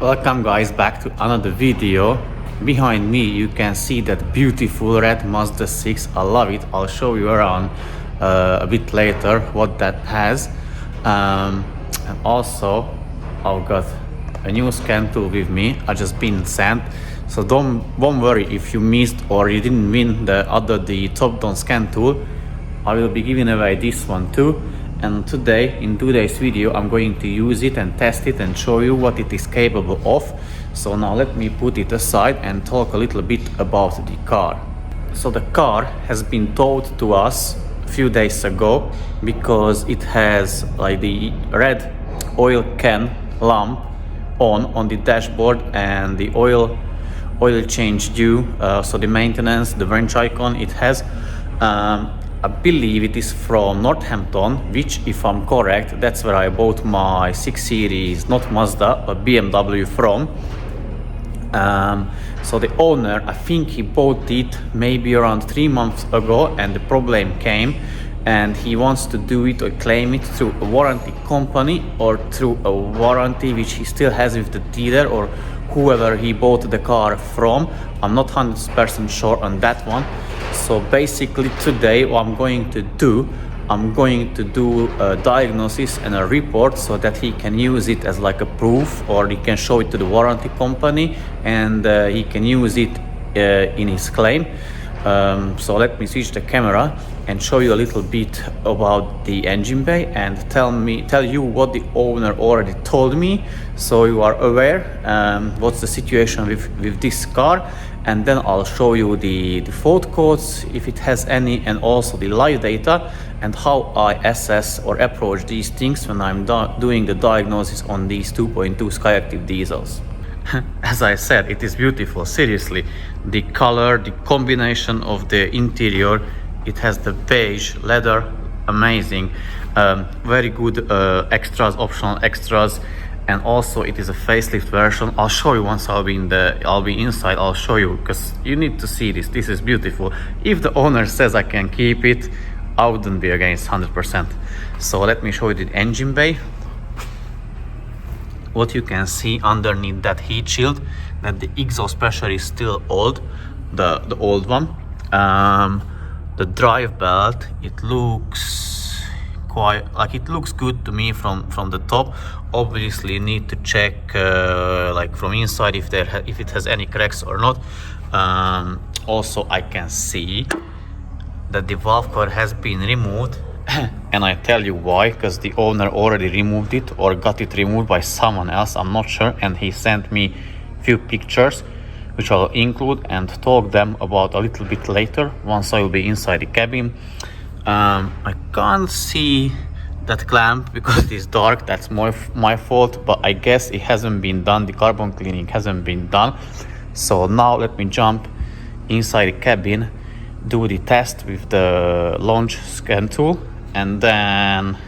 Welcome guys back to another video. Behind me you can see that beautiful red Mazda 6. I love it. I'll show you around a bit later what that has. And also I've got a new scan tool with me. I just been sent, so don't worry if you missed or you didn't win the top-down scan tool. I will be giving away this one too. And in today's video I'm going to use it and test it and show you what it is capable of. So now let me put it aside and talk a little bit about the car. So the car has been towed to us a few days ago because it has like the red oil can lamp on the dashboard and the oil change due, so the maintenance, the wrench icon it has. I believe it is from Northampton, which, if I'm correct, that's where I bought my 6 Series, not Mazda, but BMW from. So the owner, I think he bought it maybe around 3 months ago, and the problem came, and he wants to do it or claim it through a warranty company or through a warranty which he still has with the dealer or whoever he bought the car from. I'm not 100% sure on that one. So basically today what I'm going to do a diagnosis and a report so that he can use it as like a proof, or he can show it to the warranty company and he can use it in his claim. So let me switch the camera and show you a little bit about the engine bay and tell you what the owner already told me, so you are aware what's the situation with this car. And then I'll show you the fault codes if it has any, and also the live data and how I assess or approach these things when I'm doing the diagnosis on these 2.2 Skyactive diesels. As I said, it is beautiful. Seriously, the color, the combination of the interior, it has the beige leather, amazing. Very good optional extras, and also it is a facelift version. I'll show you once I'll be inside. I'll show you because you need to see this. This is beautiful. If the owner says I can keep it, I wouldn't be against 100%. So let me show you the engine bay. What you can see underneath that heat shield, that the exhaust pressure is still old, the old one. The drive belt, it looks it looks good to me from the top. Obviously you need to check like from inside if it has any cracks or not. Also I can see that the valve cover has been removed and I tell you why, because the owner already removed it or got it removed by someone else, I'm not sure, and he sent me few pictures which I'll include and talk them about a little bit later once I will be inside the cabin. I can't see that clamp because it is dark. That's my fault, but I guess it hasn't been done. The carbon cleaning hasn't been done. So now let me jump inside the cabin, do the test with the launch scan tool, and then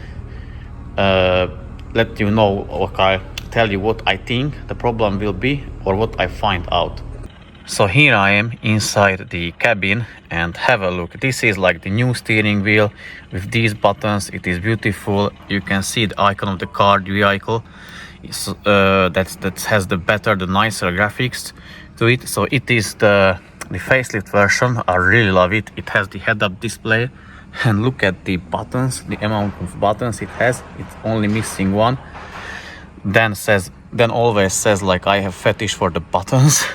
let you know, okay, tell you what I think the problem will be or what I find out. So here I am inside the cabin, and have a look. This is like the new steering wheel with these buttons. It is beautiful. You can see the icon of the car, the vehicle. That has the nicer graphics to it. So it is the facelift version. I really love it. It has the head-up display, and look at the buttons, the amount of buttons it has. It's only missing one. Then always says like I have fetish for the buttons.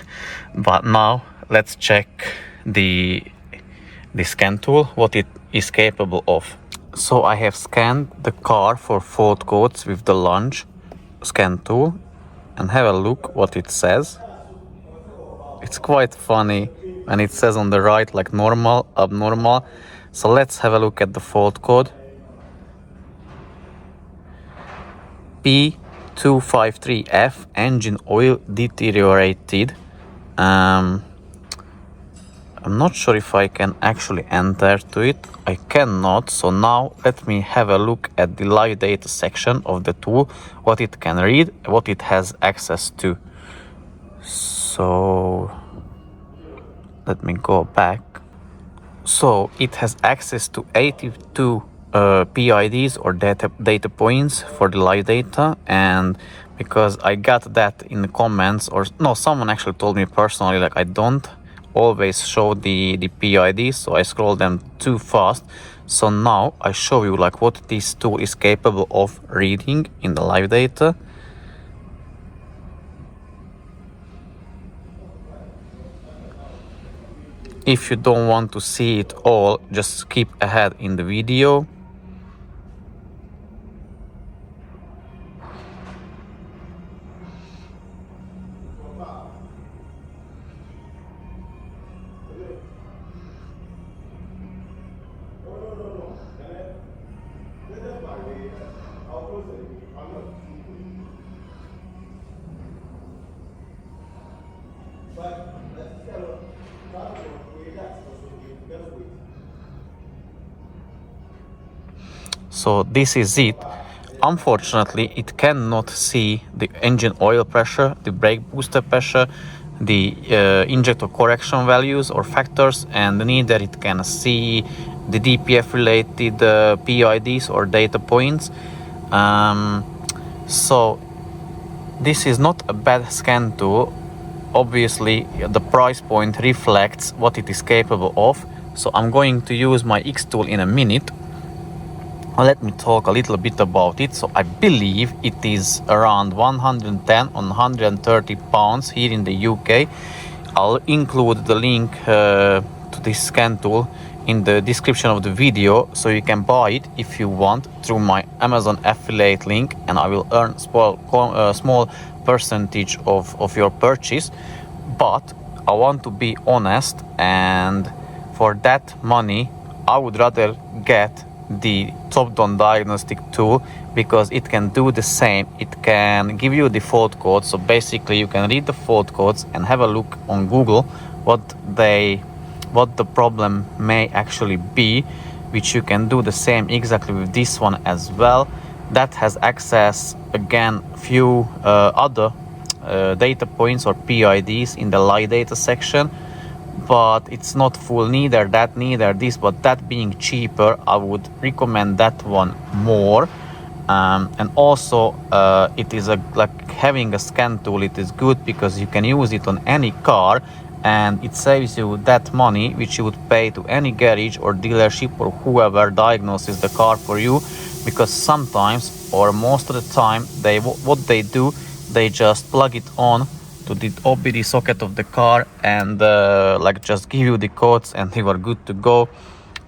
But now let's check the scan tool, what it is capable of. So I have scanned the car for fault codes with the launch scan tool, and have a look what it says. It's quite funny, and it says on the right like normal, abnormal. So let's have a look at the fault code. P253F, engine oil deteriorated. I'm not sure if I can actually enter to it. I cannot. So now let me have a look at the live data section of the tool, what it can read, what it has access to. So let me go back. So it has access to 82 PIDs or data points for the live data, and because I got that in the comments, or no, someone actually told me personally, like I don't always show the PIDs, so I scroll them too fast. So now I show you like what this tool is capable of reading in the live data. If you don't want to see it all, just skip ahead in the video. So this is it. Unfortunately, it cannot see the engine oil pressure, the brake booster pressure, the injector correction values or factors, and neither it can see the DPF related PIDs or data points. So this is not a bad scan tool. Obviously, the price point reflects what it is capable of. So I'm going to use my X tool in a minute. Let me talk a little bit about it. So I believe it is around 110 or 130 pounds here in the UK. I'll include the link to this scan tool in the description of the video, so you can buy it if you want through my Amazon affiliate link, and I will earn small percentage of your purchase. But I want to be honest, and for that money I would rather get the top-down diagnostic tool, because it can do the same. It can give you the fault codes. So basically you can read the fault codes and have a look on Google what the problem may actually be, which you can do the same exactly with this one as well. That has access again few other data points or PIDs in the live data section, but it's not full, neither that neither this. But that being cheaper, I would recommend that one more. And also it is like having a scan tool, it is good because you can use it on any car, and it saves you that money which you would pay to any garage or dealership or whoever diagnoses the car for you. Because sometimes, or most of the time, what they do, they just plug it on to the OBD socket of the car and like just give you the codes and you are good to go.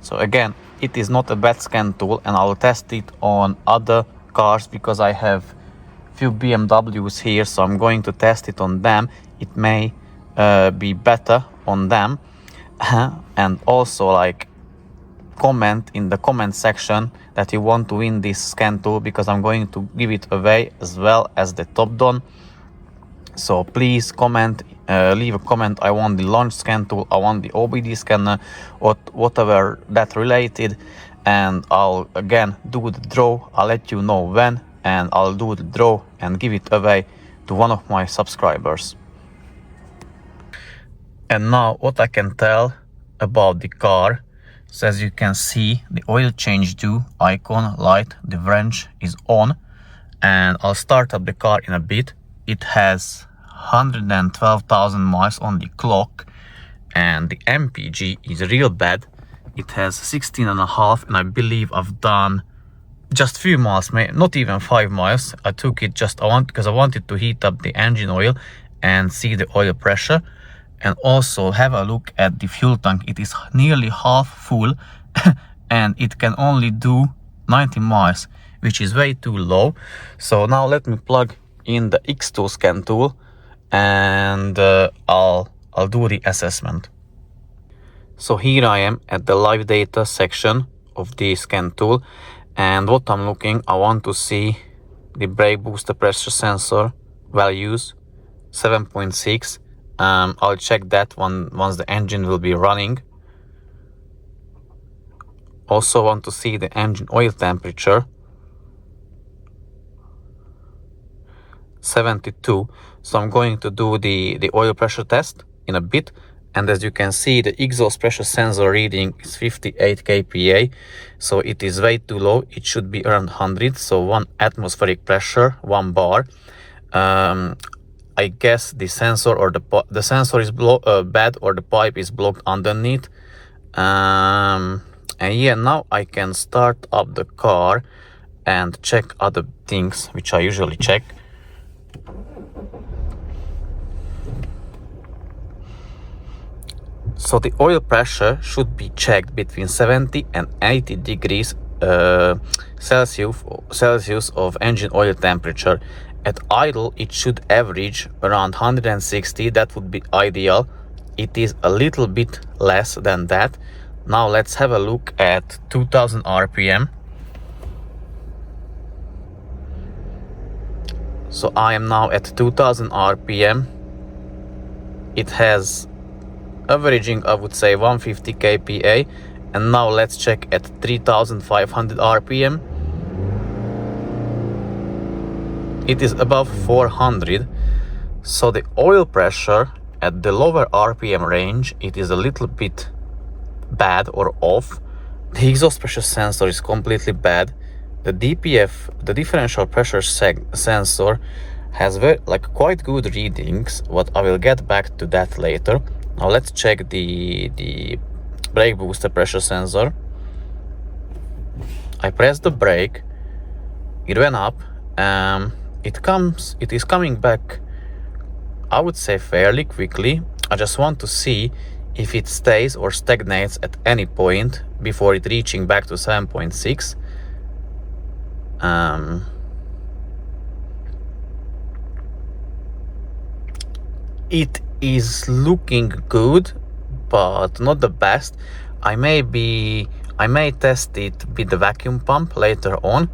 So again, it is not a bad scan tool, and I'll test it on other cars because I have few BMWs here, so I'm going to test it on them. It may be better on them. And also, like, comment in the comment section that you want to win this scan tool, because I'm going to give it away as well as the top down. So please comment, leave a comment. I want the launch scan tool, I want the OBD scanner, or whatever that related, and I'll again do the draw. I'll let you know when, and I'll do the draw and give it away to one of my subscribers. And now what I can tell about the car. So as you can see, the oil change due icon light, the wrench is on, and I'll start up the car in a bit. It has 112,000 miles on the clock, and the MPG is real bad. It has 16.5, and I believe I've done just few miles, not even 5 miles. I took it because I wanted to heat up the engine oil and see the oil pressure, and also have a look at the fuel tank. It is nearly half full and it can only do 90 miles, which is way too low. So now let me plug in the X2 scan tool, and I'll do the assessment. So here I am at the live data section of the scan tool, and what I'm looking, I want to see the brake booster pressure sensor values 7.6. I'll check that one once the engine will be running. Also want to see the engine oil temperature 72. So I'm going to do the oil pressure test in a bit, and as you can see, the exhaust pressure sensor reading is 58 kPa, so it is way too low. It should be around 100, so 1 atmospheric pressure, 1 bar. I guess the sensor or the sensor is bad, or the pipe is blocked underneath. And yeah, now I can start up the car and check other things which I usually check. So the oil pressure should be checked between 70 and 80 degrees Celsius of engine oil temperature. At idle, it should average around 160. That would be ideal. It is a little bit less than that. Now let's have a look at 2000 RPM. So I am now at 2000 RPM. It has averaging, I would say, 150 kPa. And now let's check at 3500 RPM. It is above 400. So the oil pressure at the lower RPM range, it is a little bit bad or off. The exhaust pressure sensor is completely bad. The DPF, the differential pressure sensor, has quite good readings, but I will get back to that later. Now let's check the brake booster pressure sensor. I pressed the brake, it went up, it is coming back, I would say, fairly quickly. I just want to see if it stays or stagnates at any point before it reaching back to 7.6. It is looking good, but not the best. I may test it with the vacuum pump later on,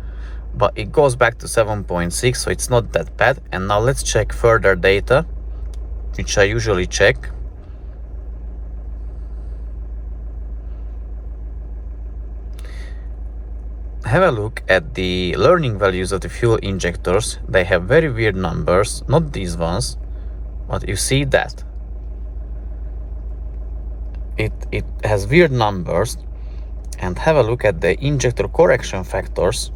but it goes back to 7.6, so it's not that bad. And now let's check further data, which I usually check. Have a look at the learning values of the fuel injectors. They have very weird numbers, not these ones, but you see that it has weird numbers. And have a look at the injector correction factors.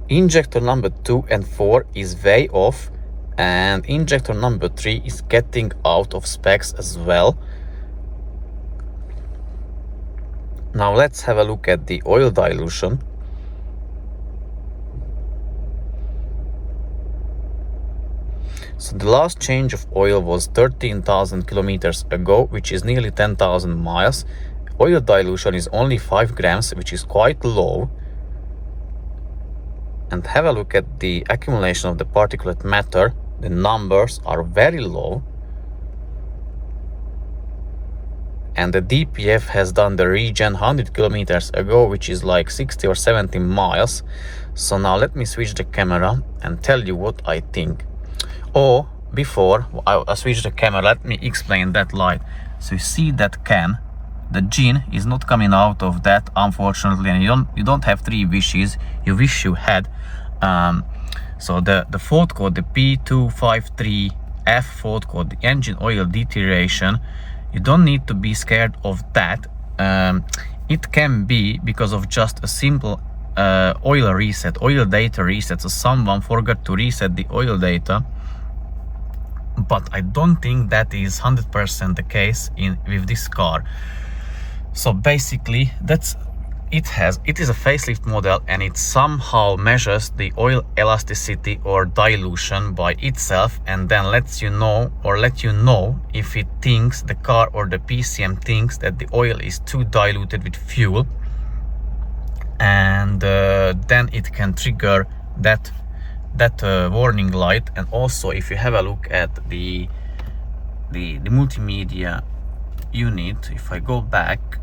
Injector number 2 and 4 is way off, and injector number 3 is getting out of specs as well. Now let's have a look at the oil dilution. So the last change of oil was 13,000 kilometers ago, which is nearly 10,000 miles. Oil dilution is only 5 grams, which is quite low. And have a look at the accumulation of the particulate matter. The numbers are very low. And the DPF has done the regen 100 kilometers ago, which is like 60 or 70 miles. So now let me switch the camera and tell you what I think. Or before I switch the camera, let me explain that light. So you see that can, the gin is not coming out of that, unfortunately, and you don't have 3 wishes. You wish you had. So the fault code, the P253F fault code, the engine oil deterioration, you don't need to be scared of that. It can be because of just a simple oil reset, oil data reset. So someone forgot to reset the oil data, but I don't think that is 100% the case with this car. So basically it is a facelift model, and it somehow measures the oil elasticity or dilution by itself, and then let you know if it thinks, the car or the PCM thinks, that the oil is too diluted with fuel, and then it can trigger that warning light. And also, if you have a look at the multimedia unit, if I go back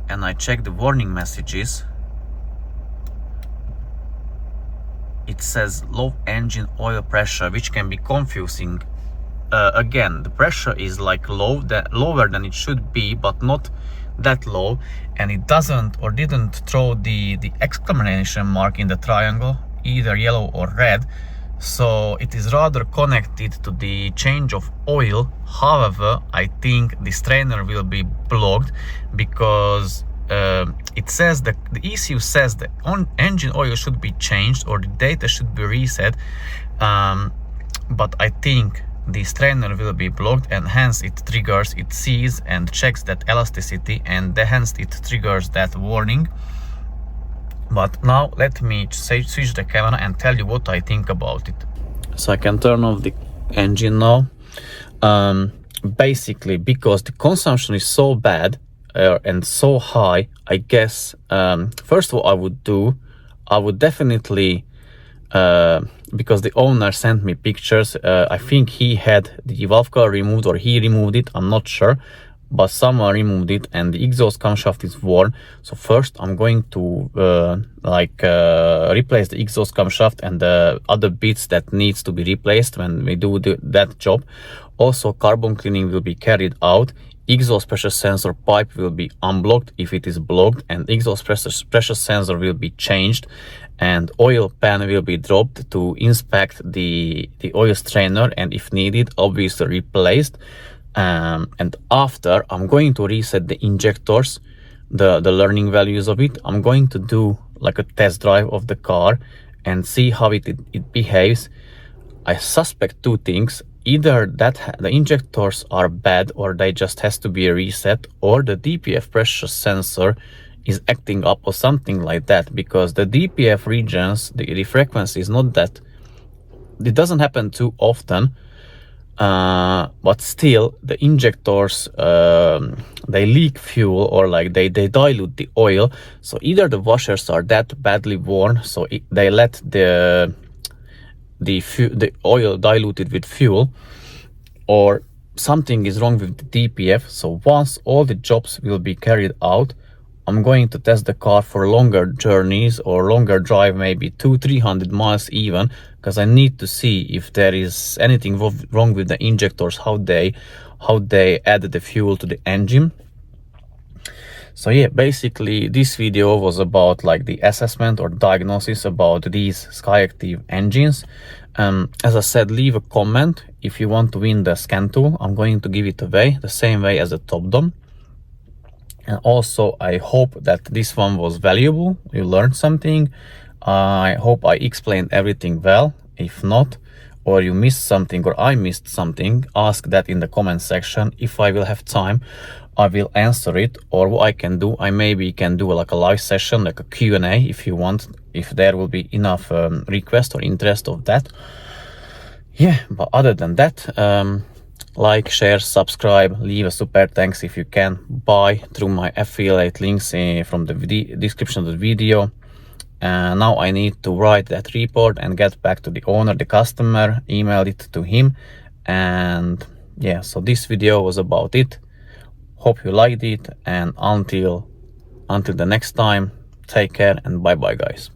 and I check the warning messages, it says low engine oil pressure, which can be confusing. Again, the pressure is like lower than it should be, but not that low, and it didn't throw the exclamation mark in the triangle, either yellow or red. So it is rather connected to the change of oil. However, I think the strainer will be blocked, because it says that the ECU says the engine oil should be changed or the data should be reset, but I think the strainer will be blocked, and hence it triggers, it sees and checks that elasticity, and hence it triggers that warning. But now let me switch the camera and tell you what I think about it. So I can turn off the engine now. Basically, because the consumption is so bad and so high, I guess first of all I would definitely because the owner sent me pictures, I think he had the valve cover removed or he removed it, I'm not sure, but someone removed it and the exhaust camshaft is worn. So first I'm going to replace the exhaust camshaft and the other bits that needs to be replaced when we do that job. Also carbon cleaning will be carried out. Exhaust pressure sensor pipe will be unblocked if it is blocked, and exhaust pressure sensor will be changed, and oil pan will be dropped to inspect the oil strainer, and if needed obviously replaced. And after I'm going to reset the injectors, the learning values of it. I'm going to do like a test drive of the car and see how it behaves. I suspect two things: either that the injectors are bad or they just has to be reset, or the DPF pressure sensor is acting up or something like that, because the DPF regions, the frequency is not that, it doesn't happen too often, but still the injectors they leak fuel, or like they dilute the oil. So either the washers are that badly worn, so they let the oil diluted with fuel, or something is wrong with the DPF. So once all the jobs will be carried out, I'm going to test the car for longer journeys or longer drive, maybe 200-300 miles even, because I need to see if there is anything wrong with the injectors, how they add the fuel to the engine. So yeah, basically this video was about like the assessment or diagnosis about these Skyactive engines. As I said, leave a comment if you want to win the scan tool. I'm going to give it away the same way as the top dome. And also I hope that this one was valuable, you learned something. I hope I explained everything well. If not, or you missed something or I missed something, ask that in the comment section. If I will have time, I will answer it. Or what I can do, I maybe can do like a live session, like a Q&A if you want, if there will be enough request or interest of that. Yeah, but other than that, like, share, subscribe, leave a super thanks if you can, buy through my affiliate links from the description of the video. And now I need to write that report and get back to the owner, the customer, email it to him. And yeah, so this video was about it. Hope you liked it, and until the next time, take care and bye bye guys.